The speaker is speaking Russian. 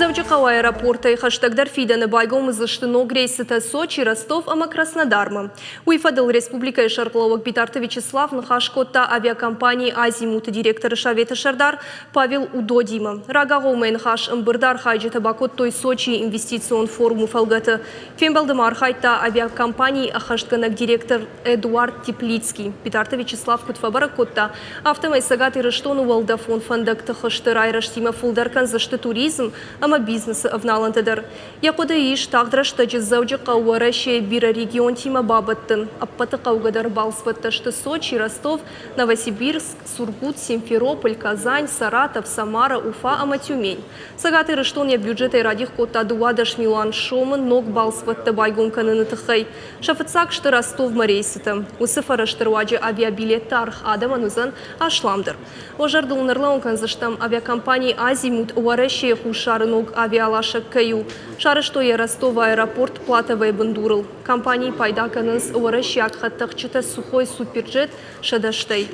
Завчакау аэропорта и хаштагдар фиданы байгом изыштыног рейсыта Сочи, Ростов, ама Краснодарма. Уйфадыл республика и Шаркловок Битарта Вячеслав нахашкотта авиакомпании Азимут директора Шавета Шардар Павел Удодима. Рагагомен хаш Мбырдар хайджи табакот той Сочи инвестицион форуму фалгата. Фембалдымар хайта авиакомпании ахаштганак директор Эдуард Теплицкий. Битарта Вячеслав кутфабара котта автомай сагаты рыштону валдафон фандакта хаштырай раштима фулдаркан зашты туризм ама бизнеса авналантадар. Якода иш тагдра штаджи завджи кауараши бира регион тима бабаттын. Аппата каугадар балспатта шты Сочи, Ростов, Новосибирск, Сургут, Симферополь, Казань, Саратов, Самара, Уфа, ама Тюмень. Сагаты рыштон я бюджеты радих кота дуадаш Милан Шоман ног балспатта байгон канынытыхай. Шафыцак шты Ростов марейсыта. Усыфара штырваджи авиабилеттар адаманузан ашламдыр. Ожарды унарлаун канзаштам авиакомпании Азимут уараши хушарыног авиалаша каю. Шарыштое Ростова аэропорт платовый бандурыл. Компании пайдаканыз уараши акхаттахчыта сухой суперджет шадаштай.